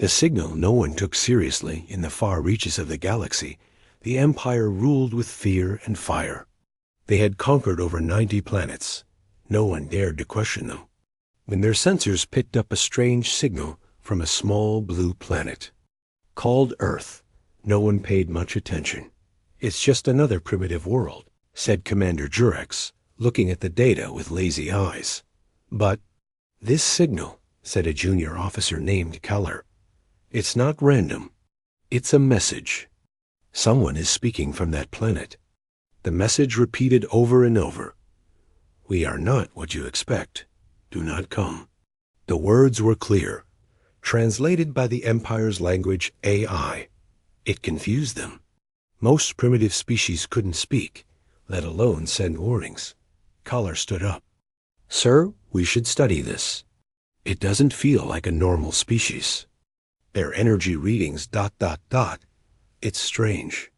The signal no one took seriously in the far reaches of the galaxy, the Empire ruled with fear and fire. They had conquered over 90 planets. No one dared to question them. When their sensors picked up a strange signal from a small blue planet called Earth, no one paid much attention. "It's just another primitive world," said Commander Jurex, looking at the data with lazy eyes. "But this signal," said a junior officer named Keller, "it's not random. It's a message. Someone is speaking from that planet." The message repeated over and over. "We are not what you expect. Do not come." The words were clear, translated by the Empire's language AI. It confused them. Most primitive species couldn't speak, let alone send warnings. Keller stood up. "Sir, we should study this. It doesn't feel like a normal species. Their energy readings ... It's strange."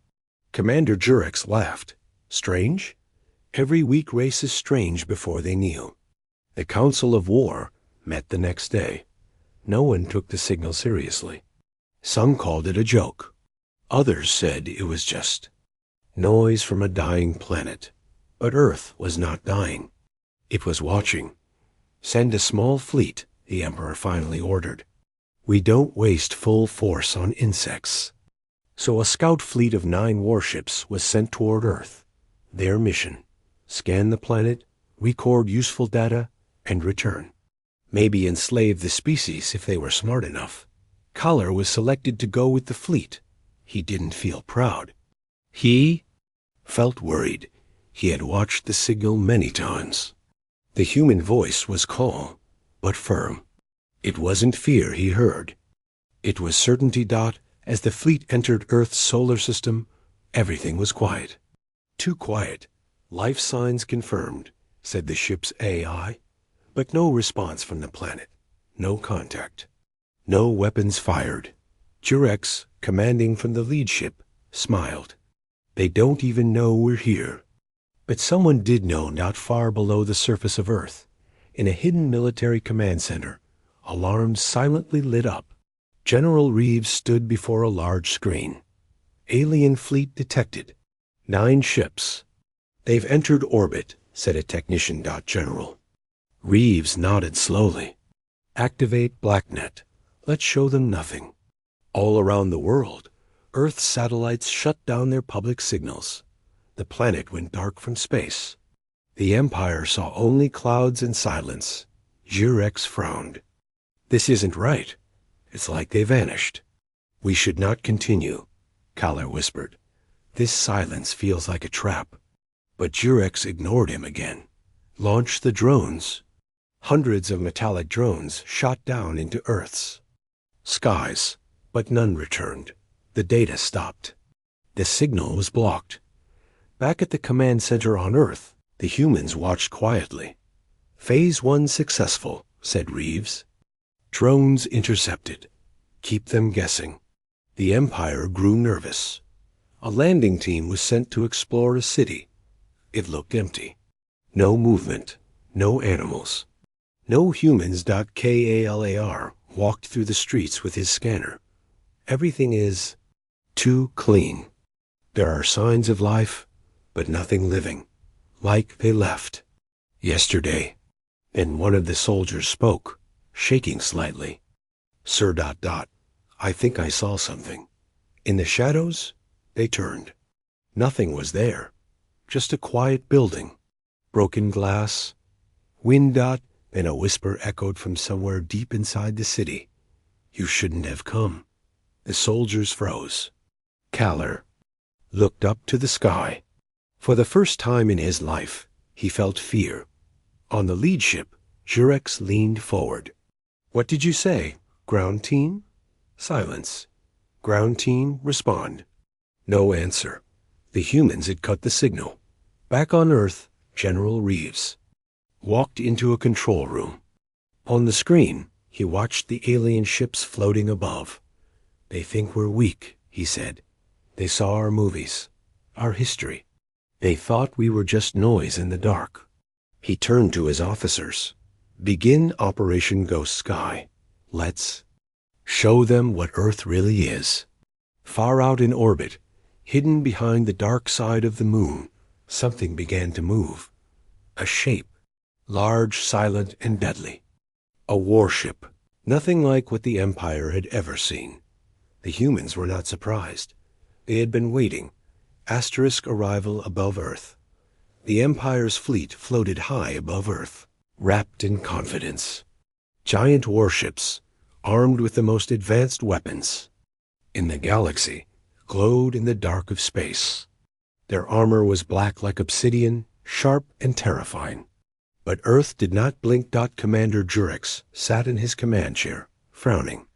Commander Jurex laughed. "Strange? Every weak race is strange before they kneel." The Council of War met the next day. No one took the signal seriously. Some called it a joke. Others said it was just noise from a dying planet. But Earth was not dying. It was watching. "Send a small fleet," the Emperor finally ordered. "We don't waste full force on insects." So a scout fleet of 9 warships was sent toward Earth. Their mission: scan the planet, record useful data, and return. Maybe enslave the species if they were smart enough. Keller was selected to go with the fleet. He didn't feel proud. He felt worried. He had watched the signal many times. The human voice was calm, but firm. It wasn't fear he heard. It was certainty. As the fleet entered Earth's solar system, everything was quiet. "Too quiet. Life signs confirmed," said the ship's AI. But no response from the planet. No contact. No weapons fired. Jurex, commanding from the lead ship, smiled. "They don't even know we're here." But someone did know not far below the surface of Earth. In a hidden military command center, alarms silently lit up. General Reeves stood before a large screen. "Alien fleet detected. 9 ships. They've entered orbit," said a technician. General Reeves nodded slowly. "Activate BlackNet. Let's show them nothing." All around the world, Earth's satellites shut down their public signals. The planet went dark from space. The Empire saw only clouds and silence. Jurex frowned. "This isn't right. It's like they vanished." "We should not continue," Keller whispered. "This silence feels like a trap." But Jurex ignored him again. "Launch the drones." Hundreds of metallic drones shot down into Earth's skies, but none returned. The data stopped. The signal was blocked. Back at the command center on Earth, the humans watched quietly. "Phase 1 successful," said Reeves. "Drones intercepted. Keep them guessing." The Empire grew nervous. A landing team was sent to explore a city. It looked empty. No movement. No animals. No humans. Kallar walked through the streets with his scanner. "Everything is too clean. There are signs of life, but nothing living. Like they left yesterday." Then one of the soldiers spoke, shaking slightly. "Sir ... I think I saw something." In the shadows, they turned. Nothing was there. Just a quiet building. Broken glass. Wind ... Then a whisper echoed from somewhere deep inside the city. "You shouldn't have come." The soldiers froze. Keller looked up to the sky. For the first time in his life, he felt fear. On the lead ship, Jurex leaned forward. "What did you say? Ground team?" Silence. "Ground team, respond." No answer. The humans had cut the signal. Back on Earth, General Reeves walked into a control room. On the screen, he watched the alien ships floating above. "They think we're weak," he said. "They saw our movies, our history. They thought we were just noise in the dark." He turned to his officers. "Begin Operation Ghost Sky. Let's..." Show them what Earth really is. Far out in orbit, hidden behind the dark side of the moon, something began to move. A shape, large, silent, and deadly. A warship, nothing like what the Empire had ever seen. The humans were not surprised. They had been waiting. Asterisk arrival above Earth. The Empire's fleet floated high above Earth, wrapped in confidence. Giant warships, armed with the most advanced weapons in the galaxy, glowed in the dark of space. Their armor was black like obsidian, sharp and terrifying. But Earth did not blink. Commander Jurex sat in his command chair, frowning.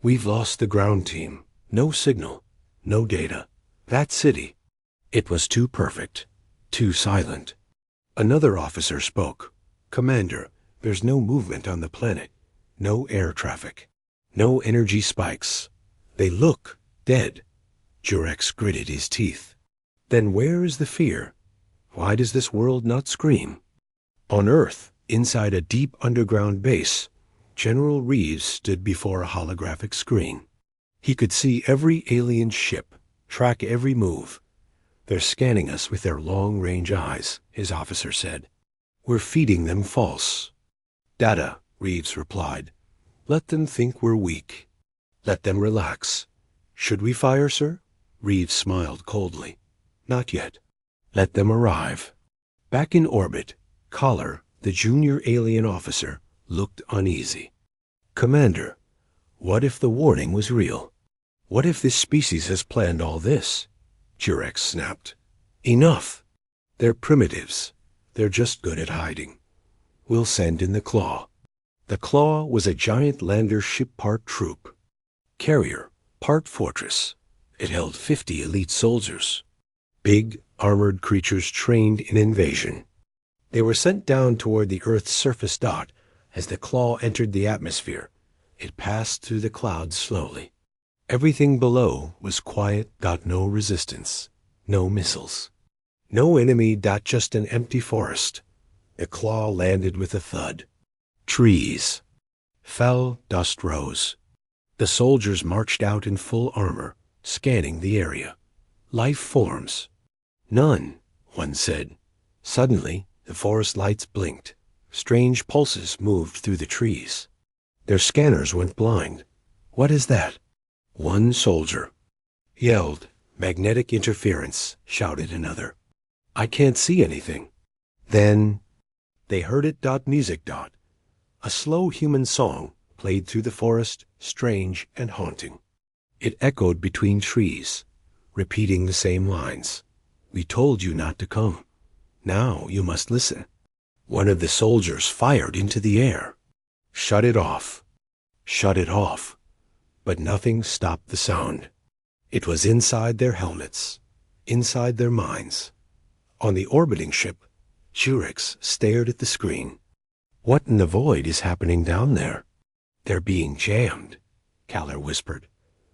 We've lost the ground team. No signal, no data. That city, it was too perfect, too silent. Another officer spoke. Commander, there's no movement on the planet. No air traffic. No energy spikes. They look dead. Jurex gritted his teeth. Then where is the fear? Why does this world not scream? On Earth, inside a deep underground base, General Reeves stood before a holographic screen. He could see every alien ship, track every move. They're scanning us with their long-range eyes, his officer said. We're feeding them false data, Reeves replied. Let them think we're weak. Let them relax. Should we fire, sir? Reeves smiled coldly. Not yet. Let them arrive. Back in orbit, Collar, the junior alien officer, looked uneasy. Commander, what if the warning was real? What if this species has planned all this? Jurex snapped. Enough. They're primitives. They're just good at hiding. We'll send in the Claw. The Claw was a giant lander ship part troop. Carrier, part fortress. It held 50 elite soldiers. Big, armored creatures trained in invasion. They were sent down toward the Earth's surface. As the Claw entered the atmosphere, it passed through the clouds slowly. Everything below was quiet. No resistance, no missiles. No enemy. Just an empty forest. The Claw landed with a thud. Trees fell, dust rose. The soldiers marched out in full armor, scanning the area. Life forms. None, one said. Suddenly, the forest lights blinked. Strange pulses moved through the trees. Their scanners went blind. What is that? One soldier yelled. Magnetic interference, shouted another. I can't see anything. Then they heard it. Music. A slow human song played through the forest, strange and haunting. It echoed between trees, repeating the same lines. We told you not to come. Now you must listen. One of the soldiers fired into the air. Shut it off. Shut it off. But nothing stopped the sound. It was inside their helmets, inside their minds. On the orbiting ship, Jurex stared at the screen. What in the void is happening down there? They're being jammed, Kaller whispered.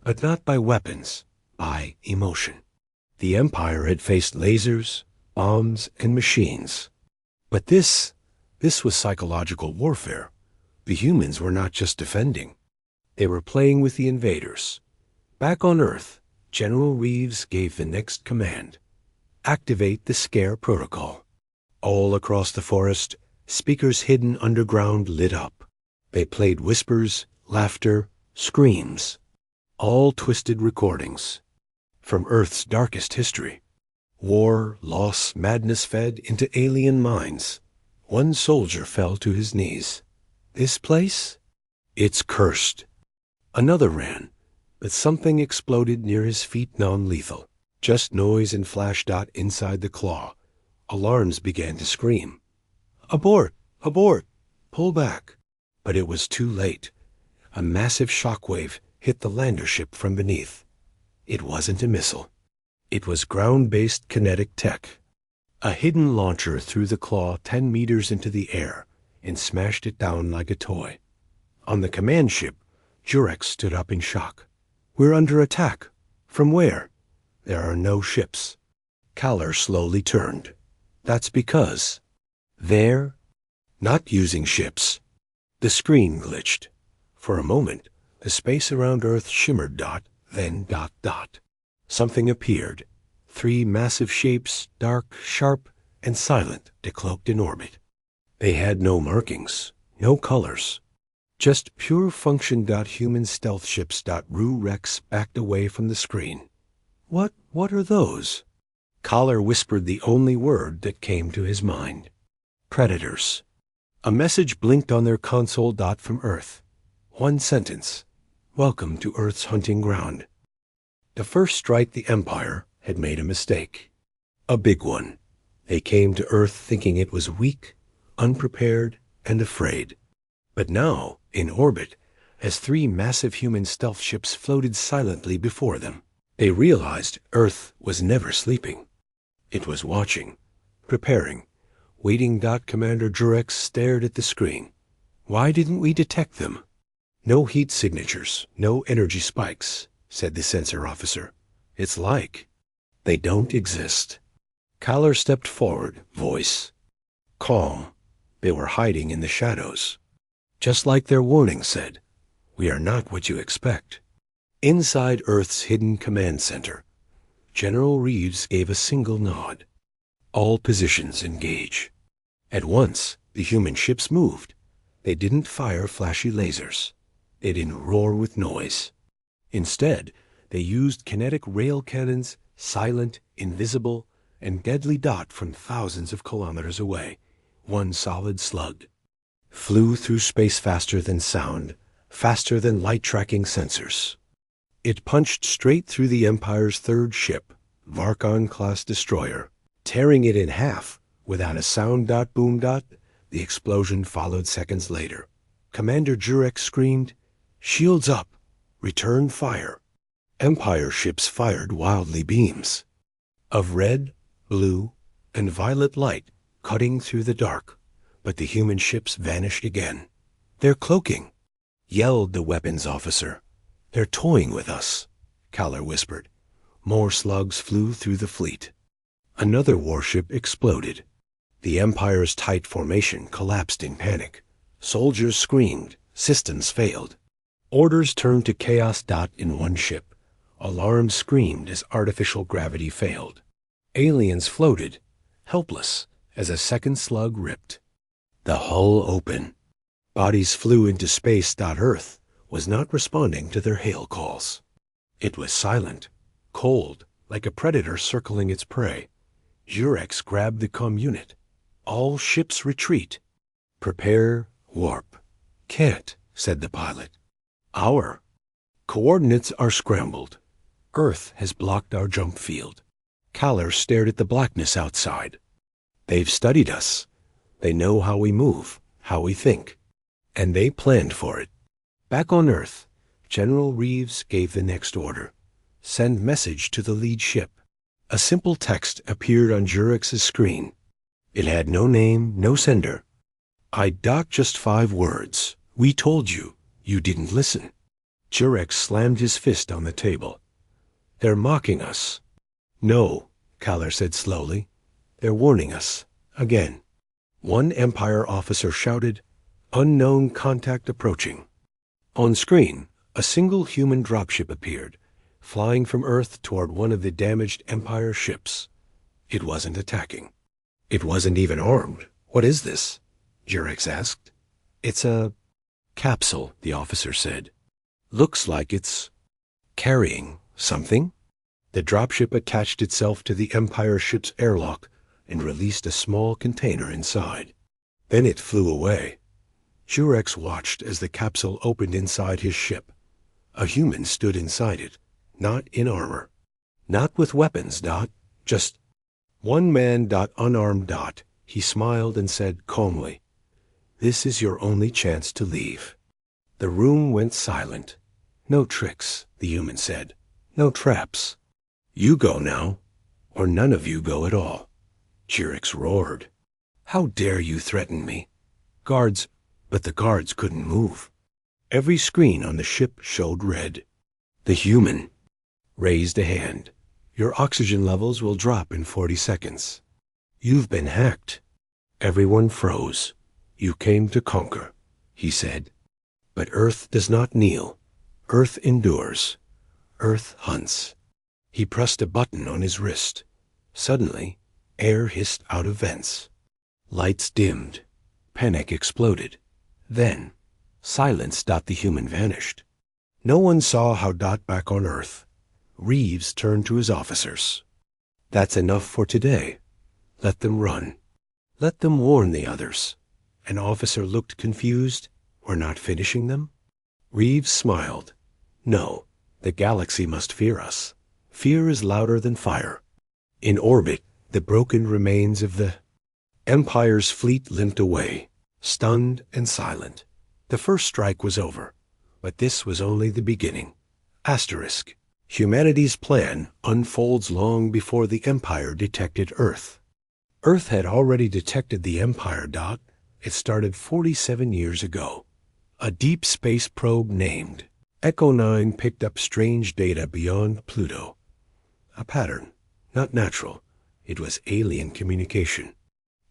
But not by weapons, by emotion. The Empire had faced lasers, bombs, and machines. But this was psychological warfare. The humans were not just defending. They were playing with the invaders. Back on Earth, General Reeves gave the next command. Activate the scare protocol. All across the forest, speakers hidden underground lit up. They played whispers, laughter, screams. All twisted recordings from Earth's darkest history. War, loss, madness fed into alien minds. One soldier fell to his knees. This place? It's cursed. Another ran, but something exploded near his feet. Non-lethal. Just noise and flash. Inside the Claw, alarms began to scream. Abort! Abort! Pull back! But it was too late. A massive shockwave hit the lander ship from beneath. It wasn't a missile. It was ground-based kinetic tech. A hidden launcher threw the Claw 10 meters into the air and smashed it down like a toy. On the command ship, Jurex stood up in shock. We're under attack. From where? There are no ships. Kaller slowly turned. That's because they're not using ships. The screen glitched. For a moment, The space around Earth shimmered then ... Something appeared. 3 massive shapes, dark, sharp, and silent, decloaked in orbit. They had no markings, no colors. Just pure function. Human stealth ships. Rue Rex backed away from the screen. What are those? Collar whispered the only word that came to his mind. Predators. A message blinked on their console. From Earth. 1 sentence. Welcome to Earth's hunting ground. The first strike, the Empire had made a mistake. A big one. They came to Earth thinking it was weak, unprepared, and afraid. But now, in orbit, as 3 massive human stealth ships floated silently before them, they realized Earth was never sleeping. It was watching, preparing, waiting. Commander Jurex stared at the screen. Why didn't we detect them? No heat signatures, no energy spikes, said the sensor officer. It's like they don't exist. Collar stepped forward, voice calm. They were hiding in the shadows. Just like their warning said, we are not what you expect. Inside Earth's hidden command center, General Reeves gave a single nod. All positions engage. At once, the human ships moved. They didn't fire flashy lasers. They didn't roar with noise. Instead, they used kinetic rail cannons, silent, invisible, and deadly. From thousands of kilometers away, 1 solid slug flew through space faster than sound, faster than light-tracking sensors. It punched straight through the Empire's 3rd ship, Varkon-class destroyer, tearing it in half without a sound. Boom. The explosion followed seconds later. Commander Jurek screamed, "Shields up! Return fire!" Empire ships fired wildly beams of red, blue, and violet light cutting through the dark, but the human ships vanished again. "They're cloaking," yelled the weapons officer. "They're toying with us," Kaller whispered. More slugs flew through the fleet. Another warship exploded. The Empire's tight formation collapsed in panic. Soldiers screamed. Systems failed. Orders turned to chaos. In one ship, alarms screamed as artificial gravity failed. Aliens floated, helpless, as a second slug ripped. The hull open. Bodies flew into space. Earth was not responding to their hail calls. It was silent, cold, like a predator circling its prey. Jurex grabbed the comm unit. "All ships retreat. Prepare warp." "Can't," said the pilot. "Our coordinates are scrambled. Earth has blocked our jump field." Kaller stared at the blackness outside. "They've studied us. They know how we move, how we think. And they planned for it." Back on Earth, General Reeves gave the next order. "Send message to the lead ship." A simple text appeared on Jurex's screen. It had no name, no sender. "I docked just 5 words. We told you. You didn't listen." Jurex slammed his fist on the table. "They're mocking us." "No," Kaller said slowly. "They're warning us. Again." One Empire officer shouted, "Unknown contact approaching." On screen, a single human dropship appeared, flying from Earth toward one of the damaged Empire ships. It wasn't attacking. It wasn't even armed. "What is this?" Jurex asked. "It's a capsule," the officer said. "Looks like it's carrying something." The dropship attached itself to the Empire ship's airlock and released a small container inside. Then it flew away. Jurex watched as the capsule opened inside his ship. A human stood inside it, not in armor, not with weapons. Just one man. Unarmed. He smiled and said calmly, "This is your only chance to leave." The room went silent. "No tricks," the human said. "No traps. You go now, or none of you go at all." Jurex roared. "How dare you threaten me?" Guards, but the guards couldn't move. Every screen on the ship showed red. The human raised a hand. "Your oxygen levels will drop in 40 seconds. You've been hacked." Everyone froze. "You came to conquer," he said. "But Earth does not kneel. Earth endures. Earth hunts. He pressed a button on his wrist. Suddenly, air hissed out of vents. Lights dimmed. Panic exploded. Then, silence. The human vanished. No one saw how back on Earth. Reeves turned to his officers. That's enough for today. Let them run. Let them warn the others. An officer looked confused. We're not finishing them? Reeves smiled. No, the galaxy must fear us. Fear is louder than fire. In orbit, the broken remains of the Empire's fleet limped away, stunned and silent. The first strike was over, but this was only the beginning. Asterisk. Humanity's plan unfolds long before the Empire detected Earth. Earth had already detected the Empire. It started 47 years ago. A deep space probe named Echo 9 picked up strange data beyond Pluto. A pattern, not natural. It was alien communication.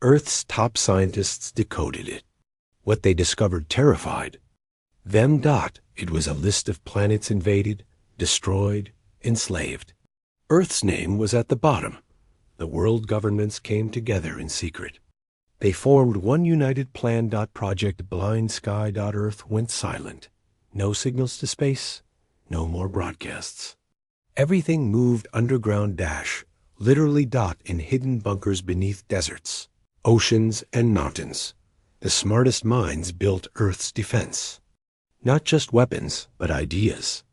Earth's top scientists decoded it. What they discovered terrified them. It was a list of planets invaded, destroyed, enslaved. Earth's name was at the bottom. The world governments came together in secret. They formed one united plan. Project Blind Sky. Earth went silent. No signals to space, no more broadcasts. Everything moved underground. Literally. In hidden bunkers beneath deserts, oceans, and mountains. The smartest minds built Earth's defense. Not just weapons, but ideas.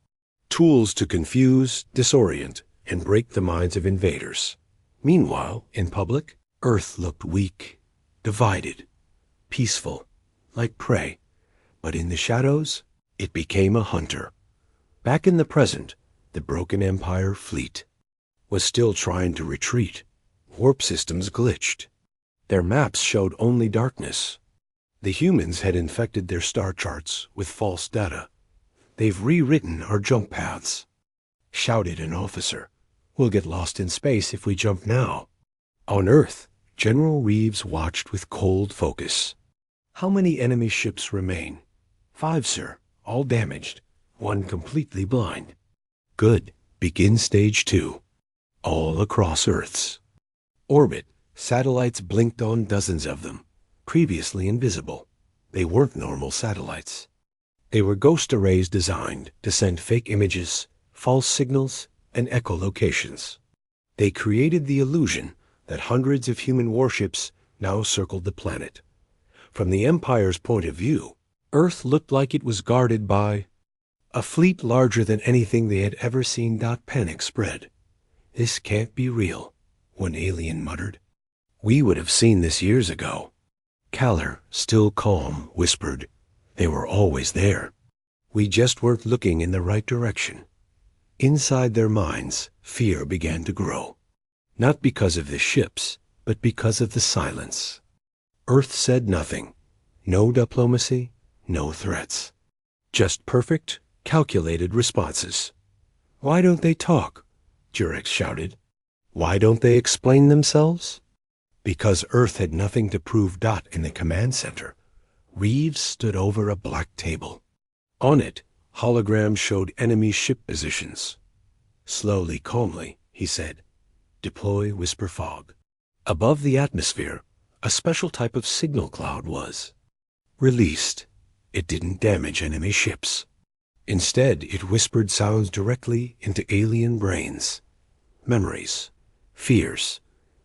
Tools to confuse, disorient, and break the minds of invaders. Meanwhile, in public, Earth looked weak, divided, peaceful, like prey. But in the shadows, it became a hunter. Back in the present, the broken Empire fleet was still trying to retreat. Warp systems glitched. Their maps showed only darkness. The humans had infected their star charts with false data. They've rewritten our jump paths. Shouted an officer. We'll get lost in space if we jump now. On Earth, General Reeves watched with cold focus. How many enemy ships remain? 5, sir. All damaged. 1 completely blind. Good. Begin stage 2. All across Earth's orbit, satellites blinked on, dozens of them. Previously invisible. They weren't normal satellites. They were ghost arrays designed to send fake images, false signals, and echolocations. They created the illusion that hundreds of human warships now circled the planet. From the Empire's point of view, Earth looked like it was guarded by a fleet larger than anything they had ever seen. Panic spread. This can't be real, one alien muttered. We would have seen this years ago. Kaller, still calm, whispered, they were always there. We just weren't looking in the right direction. Inside their minds, fear began to grow. Not because of the ships, but because of the silence. Earth said nothing. No diplomacy, no threats. Just perfect, calculated responses. Why don't they talk? Jurek shouted. Why don't they explain themselves? Because Earth had nothing to prove. In the command center, Reeves stood over a black table. On it, holograms showed enemy ship positions. Slowly, calmly, he said, deploy whisper fog. Above the atmosphere, a special type of signal cloud was released. It didn't damage enemy ships. Instead, it whispered sounds directly into alien brains. Memories, fears,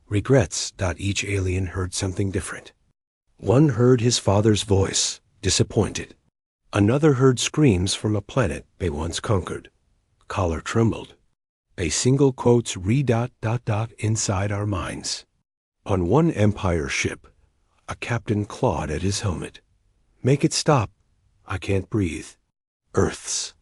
regrets. Each alien heard something different. One heard his father's voice, disappointed. Another heard screams from a planet they once conquered. Collar trembled. A single quotes inside our minds. On one Empire ship, a captain clawed at his helmet. Make it stop. I can't breathe. Earth's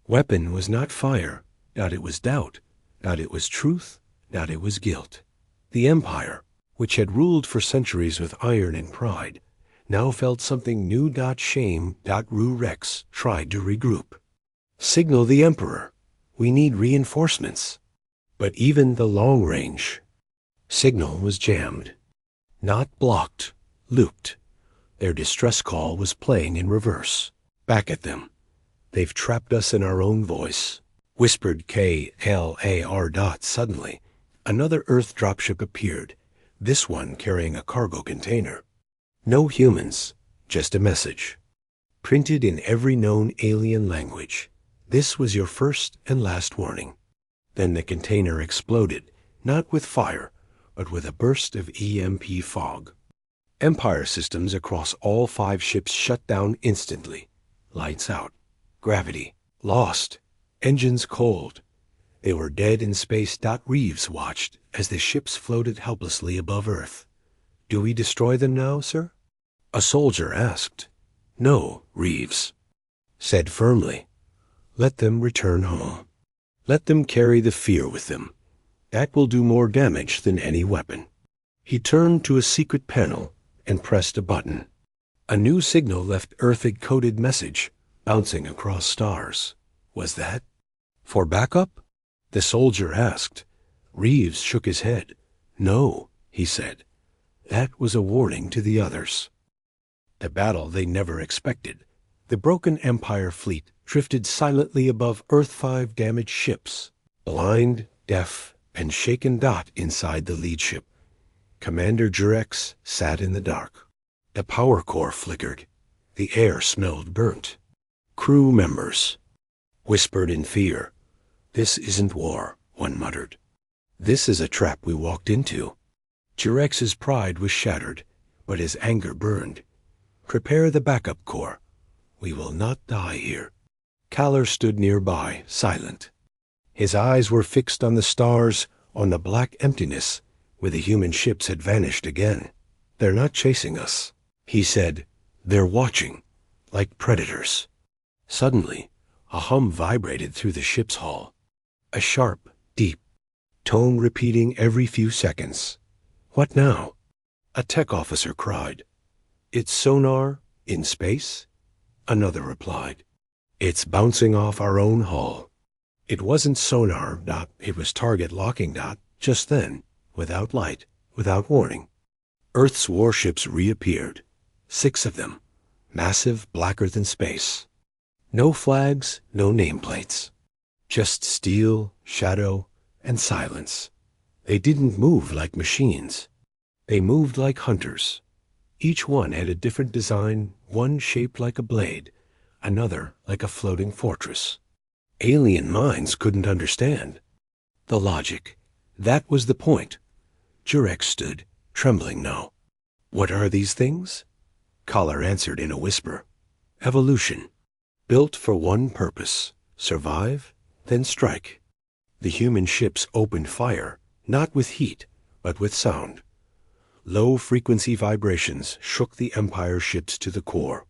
weapon was not fire. It was doubt. It was truth. It was guilt. The Empire, which had ruled for centuries with iron and pride, now felt something new. Shame. Ru Rex tried to regroup. Signal the Emperor. We need reinforcements. But even the long-range signal was jammed. Not blocked, looped. Their distress call was playing in reverse. Back at them. They've trapped us in our own voice, whispered KLAR. Suddenly, another Earth dropship appeared, this one carrying a cargo container. No humans, just a message. Printed in every known alien language. This was your first and last warning. Then the container exploded, not with fire, but with a burst of EMP fog. Empire systems across all 5 ships shut down instantly. Lights out. Gravity lost. Engines cold. They were dead in space. Reeves watched as the ships floated helplessly above Earth. Do we destroy them now, sir? A soldier asked. No, Reeves said firmly. Let them return home. Let them carry the fear with them. That will do more damage than any weapon. He turned to a secret panel and pressed a button. A new signal left Earth-encoded message bouncing across stars. Was that for backup? The soldier asked. Reeves shook his head. No, he said. That was a warning to the others. The battle they never expected. The broken Empire fleet drifted silently above Earth. 5 damaged ships, blind, deaf, and shaken. Inside the lead ship, Commander Jurex sat in the dark. The power core flickered. The air smelled burnt. Crew members whispered in fear. This isn't war, one muttered. This is a trap we walked into. Jurex's pride was shattered, but his anger burned. Prepare the backup core. We will not die here. Kaller stood nearby, silent. His eyes were fixed on the stars, on the black emptiness, where the human ships had vanished again. They're not chasing us, he said. They're watching, like predators. Suddenly, a hum vibrated through the ship's hull. A sharp, deep tone repeating every few seconds. What now? A tech officer cried. It's sonar in space? Another replied. It's bouncing off our own hull. It wasn't sonar. It was target locking. Just then, without light, without warning, Earth's warships reappeared. 6 of them, massive, blacker than space. No flags, no nameplates. Just steel, shadow, and silence. They didn't move like machines. They moved like hunters. Each one had a different design, one shaped like a blade, another like a floating fortress. Alien minds couldn't understand the logic. That was the point. Jurex stood, trembling now. What are these things? Kaller answered in a whisper. Evolution. Built for one purpose. Survive, then strike. The human ships opened fire, not with heat, but with sound. Low-frequency vibrations shook the Empire ships to the core.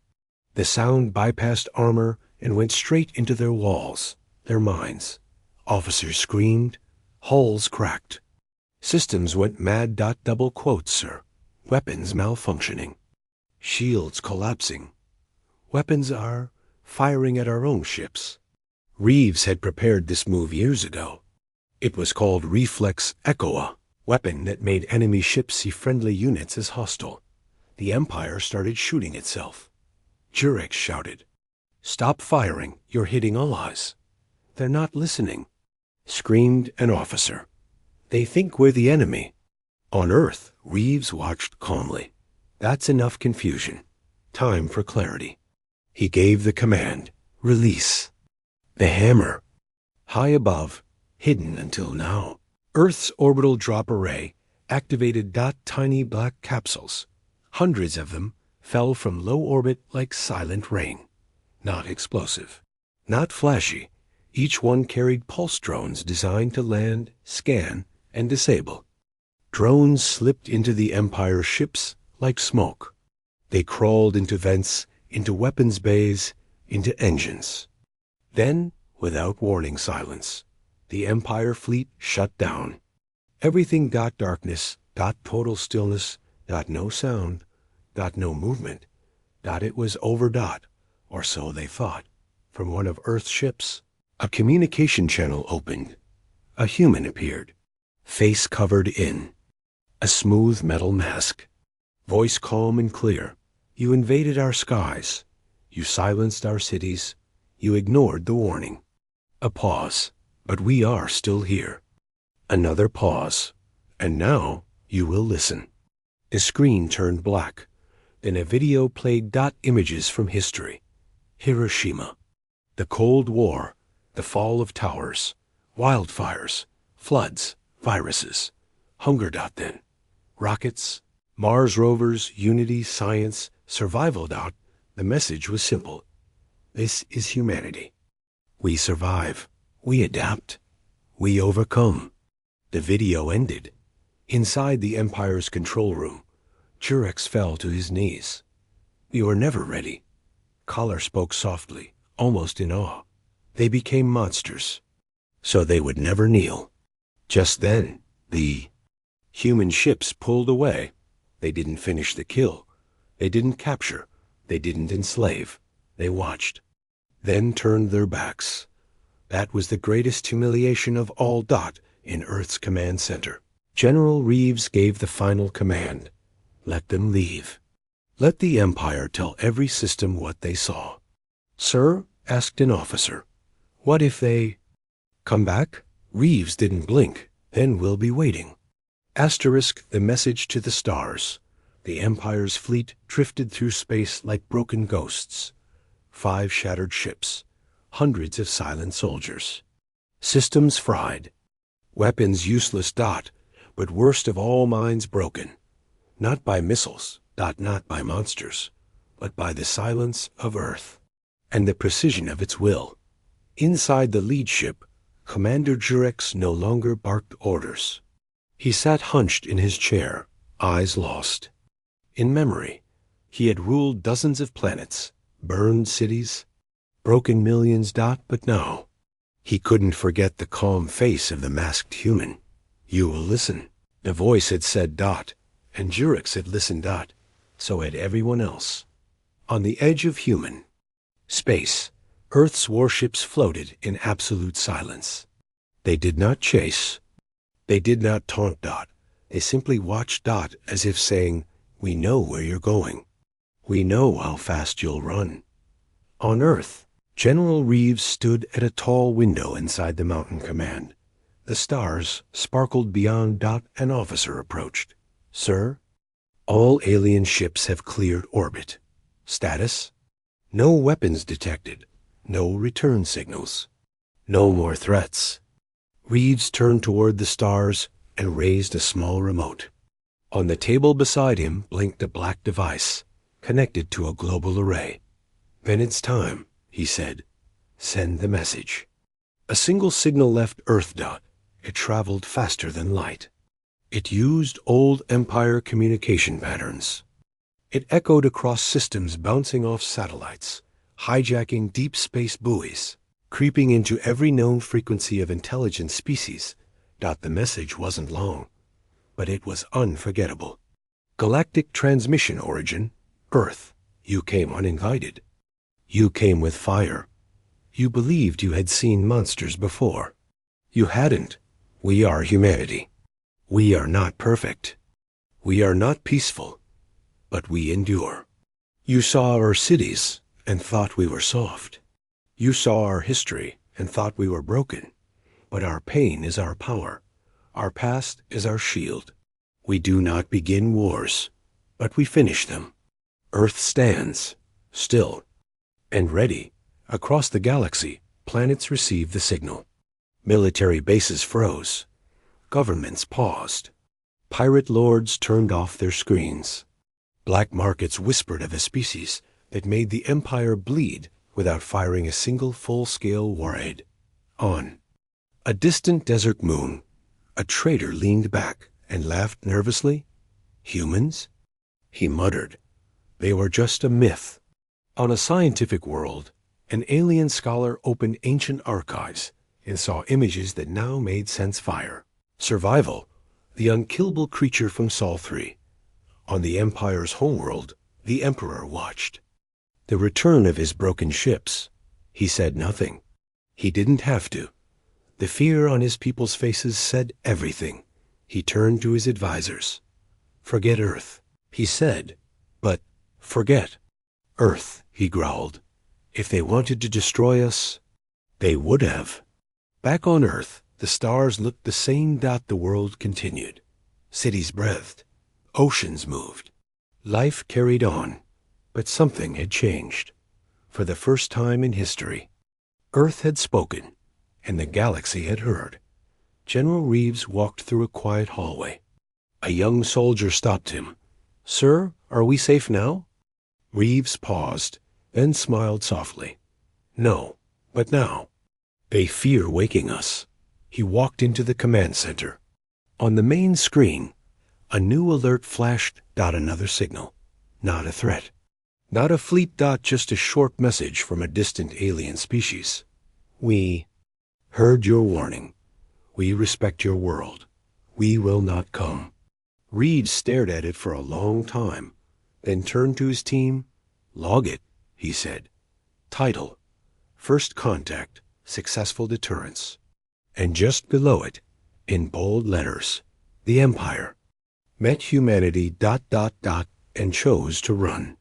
The sound bypassed armor and went straight into their walls, their minds. Officers screamed. Hulls cracked. Systems went mad. Double quotes, sir. Weapons malfunctioning. Shields collapsing. Weapons are firing at our own ships. Reeves had prepared this move years ago. It was called Reflex Echoa, weapon that made enemy ships see friendly units as hostile. The Empire started shooting itself. Jurex shouted, Stop firing, you're hitting allies. They're not listening, screamed an officer. They think we're the enemy. On Earth, Reeves watched calmly. That's enough confusion. Time for clarity. He gave the command, Release. The hammer, high above, hidden until now. Earth's orbital drop array activated. Tiny black capsules. Hundreds of them fell from low orbit like silent rain. Not explosive, not flashy. Each one carried pulse drones designed to land, scan, and disable. Drones slipped into the Empire ships like smoke. They crawled into vents, into weapons bays, into engines. Then, without warning silence, the Empire fleet shut down. Everything got darkness, total stillness, no sound, no movement. It was over. Or so they thought. From one of Earth's ships, a communication channel opened. A human appeared, face covered in a smooth metal mask. Voice calm and clear. You invaded our skies. You silenced our cities. You ignored the warning. A pause. But we are still here. Another pause. And now you will listen. The screen turned black. Then a video played images from history. Hiroshima. The Cold War. The fall of towers. Wildfires. Floods. Viruses. Hunger. Then. Rockets. Mars rovers. Unity. Science. Survival. The message was simple. This is humanity. We survive. We adapt. We overcome. The video ended. Inside the Empire's control room, Jurex fell to his knees. We were never ready. Collar spoke softly, almost in awe. They became monsters, so they would never kneel. Just then, the human ships pulled away. They didn't finish the kill. They didn't capture. They didn't enslave. They watched, then turned their backs. That was the greatest humiliation of all. In Earth's command center, General Reeves gave the final command. Let them leave. Let the Empire tell every system what they saw. Sir, asked an officer, what if they come back? Reeves didn't blink. Then we'll be waiting. Asterisk the message to the stars. The Empire's fleet drifted through space like broken ghosts. 5 shattered ships. Hundreds of silent soldiers. Systems fried. Weapons useless. But worst of all, minds broken. Not by missiles. Not by monsters. But by the silence of Earth. And the precision of its will. Inside the lead ship, Commander Jurex no longer barked orders. He sat hunched in his chair, eyes lost. In memory, he had ruled dozens of planets, burned cities, broken millions. But now, he couldn't forget the calm face of the masked human. You will listen. The voice had said. And Jurex had listened. So had everyone else. On the edge of human space, Earth's warships floated in absolute silence. They did not chase. They did not taunt. They simply watched. As if saying, we know where you're going. We know how fast you'll run. On Earth, General Reeves stood at a tall window inside the mountain command. The stars sparkled beyond. An officer approached. Sir, all alien ships have cleared orbit. Status? No weapons detected. No return signals. No more threats. Reeves turned toward the stars and raised a small remote. On the table beside him blinked a black device, connected to a global array. Then it's time, he said. Send the message. A single signal left Earth. It traveled faster than light. It used old Empire communication patterns. It echoed across systems bouncing off satellites, hijacking deep space buoys, creeping into every known frequency of intelligent species. The message wasn't long, but it was unforgettable. Galactic transmission origin, Earth. You came uninvited. You came with fire. You believed you had seen monsters before. You hadn't. We are humanity. We are not perfect. We are not peaceful, but we endure. You saw our cities and thought we were soft. You saw our history and thought we were broken. But our pain is our power. Our past is our shield. We do not begin wars, but we finish them. Earth stands, still, and ready. Across the galaxy, planets received the signal. Military bases froze. Governments paused. Pirate lords turned off their screens. Black markets whispered of a species that made the Empire bleed without firing a single full-scale warhead. On a distant desert moon, a trader leaned back and laughed nervously. Humans? He muttered. They were just a myth. On a scientific world, an alien scholar opened ancient archives and saw images that now made sense. Fire. Survival. The unkillable creature from Sol 3. On the Empire's homeworld, the Emperor watched. The return of his broken ships. He said nothing. He didn't have to. The fear on his people's faces said everything. He turned to his advisors. Forget Earth, he said. But forget Earth, he growled. If they wanted to destroy us, they would have. Back on Earth, the stars looked the same. The world continued. Cities breathed. Oceans moved. Life carried on. But something had changed. For the first time in history, Earth had spoken, and the galaxy had heard. General Reeves walked through a quiet hallway. A young soldier stopped him. "Sir, are we safe now?" Reeves paused, then smiled softly. "No, but now. They fear waking us." He walked into the command center. On the main screen, a new alert flashed. Another signal. Not a threat. Not a fleet. Just a short message from a distant alien species. "We heard your warning. We respect your world. We will not come." Reeves stared at it for a long time, then turned to his team. "Log it," he said. "Title: First Contact, Successful Deterrence." And just below it, in bold letters, "The Empire met humanity ... and chose to run."